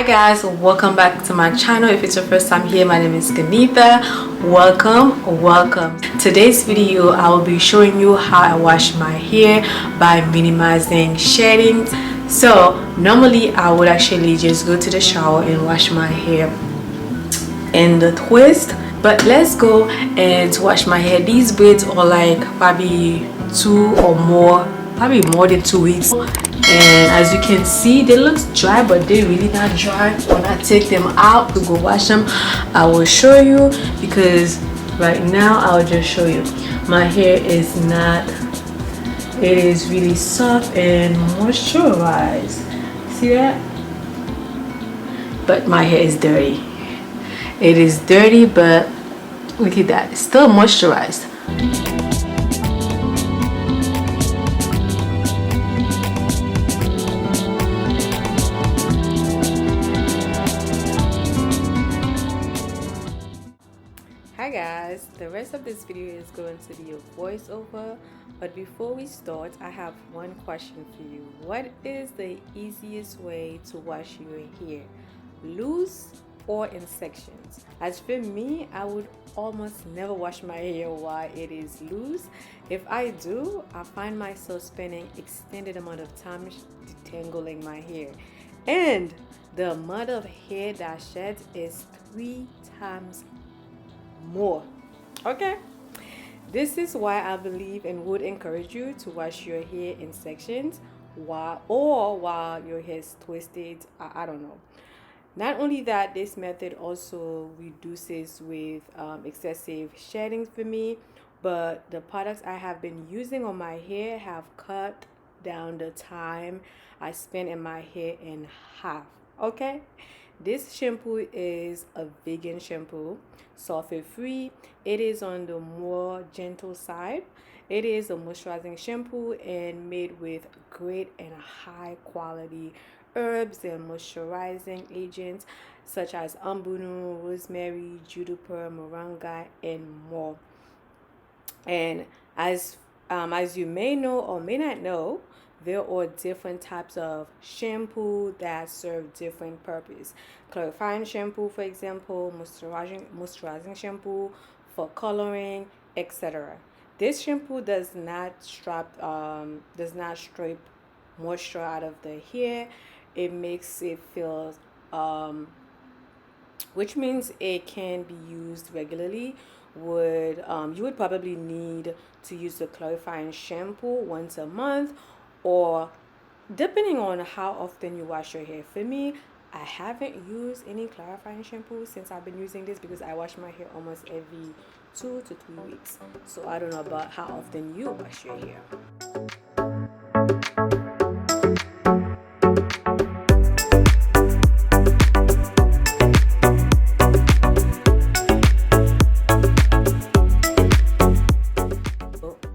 Hi guys, welcome back to my channel. If it's your first time here, my name is Ganitha. Welcome. Today's video I will be showing you how I wash my hair by minimizing shedding. So normally I would actually just go to the shower and wash my hair in the twist, but let's go and wash my hair. These braids are like probably probably more than 2 weeks, and as you can see they look dry, but they're really not dry. When I take them out to go wash them, I will show you, because right now I'll just show you my hair is not, it is really soft and moisturized. See that? But my hair is dirty. It is dirty, but look at that, it's still moisturized. Hi guys, the rest of this video is going to be a voiceover, but before we start I have one question for you. What is the easiest way to wash your hair, loose or in sections? As for me, I would almost never wash my hair while it is loose. If I do, I find myself spending extended amount of time detangling my hair, and the amount of hair that sheds is 3 times more. Okay, this is why I believe and would encourage you to wash your hair in sections while your hair is twisted. I don't know. Not only that, this method also reduces with excessive shedding for me, but the products I have been using on my hair have cut down the time I spend in my hair in half. Okay, this shampoo is a vegan shampoo, sulfate free. It is on the more gentle side. It is a moisturizing shampoo and made with great and high quality herbs and moisturizing agents such as ambunu, rosemary, juniper, moringa, and more. And as you may know or may not know, there are different types of shampoo that serve different purpose. Clarifying shampoo, for example, moisturizing shampoo for coloring, etc. This shampoo does not strip moisture out of the hair. It makes it feel which means it can be used regularly. You would probably need to use the clarifying shampoo once a month, or depending on how often you wash your hair. For me, I haven't used any clarifying shampoo since I've been using this, because I wash my hair almost every 2 to 3 weeks. So I don't know about how often you wash your hair.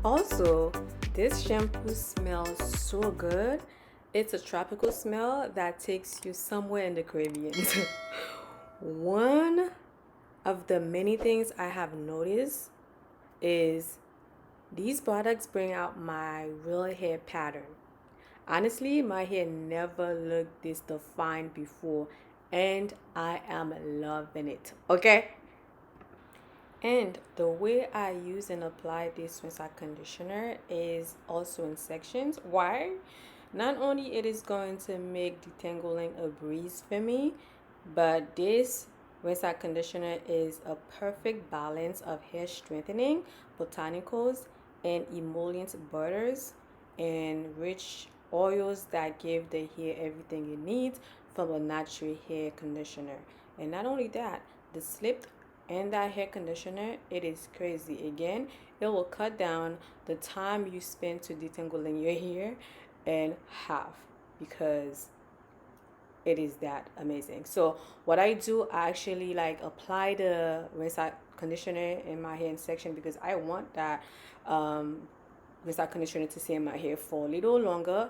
Also, this shampoo smells so good. It's a tropical smell that takes you somewhere in the Caribbean. One of the many things I have noticed is these products bring out my real hair pattern. Honestly, my hair never looked this defined before, and I am loving it. Okay? And the way I use and apply this rinse conditioner is also in sections. Why? Not only it is going to make detangling a breeze for me, but this rinse conditioner is a perfect balance of hair strengthening, botanicals, and emollient butters, and rich oils that give the hair everything it needs from a natural hair conditioner. And not only that, the slip and that hair conditioner, it is crazy. Again, it will cut down the time you spend to detangling your hair in half, because it is that amazing. So what I do, I actually like apply the rinse conditioner in my hair in section, because I want that rinse conditioner to stay in my hair for a little longer,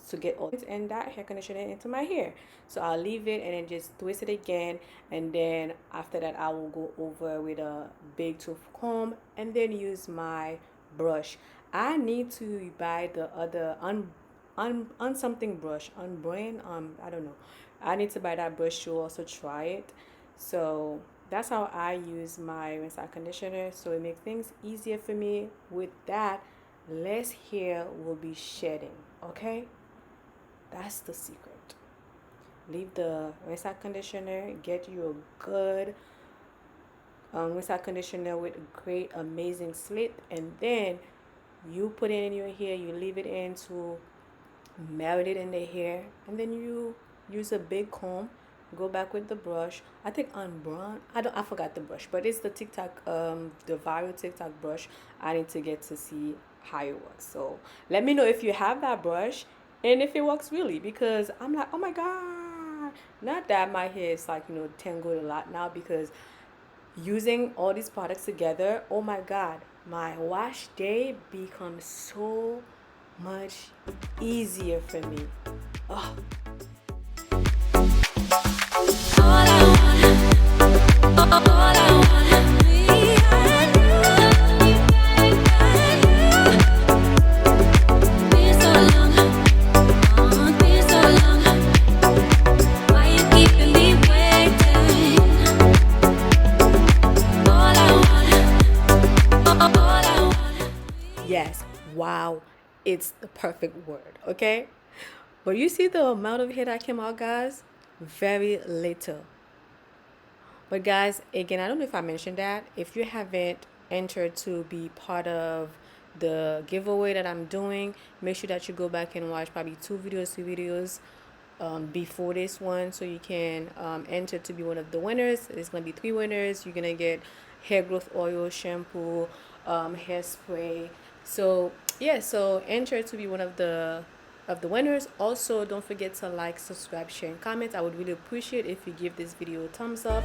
to get all and that hair conditioner into my hair. So I'll leave it and then just twist it again, and then after that I will go over with a big tooth comb and then use my brush. I need to buy the other on something brush, on brand, I don't know, I need to buy that brush to also try it. So that's how I use my rinse out conditioner, so it makes things easier for me. With that, less hair will be shedding. Okay, that's the secret. Leave the rinse out conditioner, get you a good rinse out conditioner with a great amazing slip, and then you put it in your hair, you leave it in to marinate in the hair, and then you use a big comb, go back with the brush. I think on Braun, I forgot the brush, but it's the TikTok the viral TikTok brush. I need to get to see how it works. So let me know if you have that brush and if it works really, because I'm like, oh my god, not that my hair is like, tangled a lot now, because using all these products together, oh my god, my wash day becomes so much easier for me. Oh. Yes, wow, it's the perfect word, okay? But you see the amount of hair that came out, guys? Very little. But guys, again, I don't know if I mentioned that. If you haven't entered to be part of the giveaway that I'm doing, make sure that you go back and watch probably two videos before this one, so you can enter to be one of the winners. There's going to be 3 winners. You're going to get hair growth oil, shampoo, hairspray. So yeah, so enter to be one of the winners. Also, don't forget to like, subscribe, share, and comment. I would really appreciate if you give this video a thumbs up.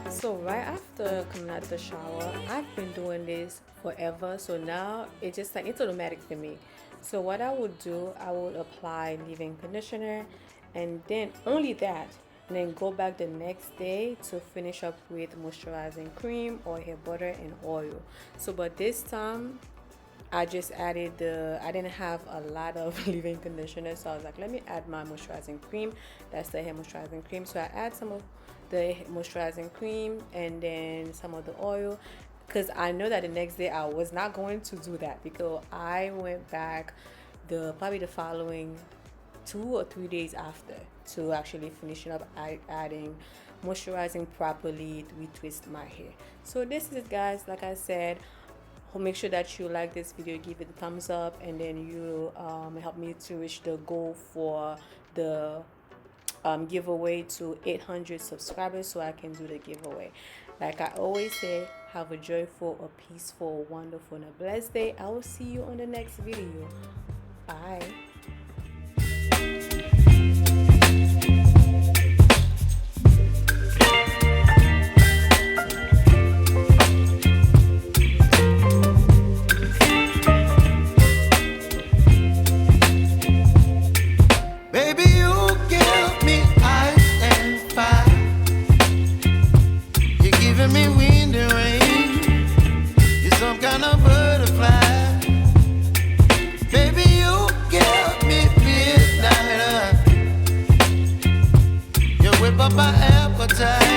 So right after coming out the shower, I've been doing this forever, so now it's just like it's automatic for me. So what I would do, I would apply leave-in conditioner, and then only that, and then go back the next day to finish up with moisturizing cream or hair butter and oil. So but this time I just added I didn't have a lot of leave-in conditioner, so I was like, let me add my moisturizing cream. That's the hair moisturizing cream. So I add some of the moisturizing cream and then some of the oil, because I know that the next day I was not going to do that, because I went back probably the following 2 or 3 days after to actually finishing up adding moisturizing properly, retwist my hair. So this is it, guys. Like I said, make sure that you like this video, give it a thumbs up, and then you help me to reach the goal for the giveaway to 800 subscribers, so I can do the giveaway. Like I always say, have a joyful, a peaceful, wonderful, and a blessed day. I will see you on the next video. Bye. Me wind and rain, you're some kind of butterfly. Baby, you give me midnight. You whip up my appetite.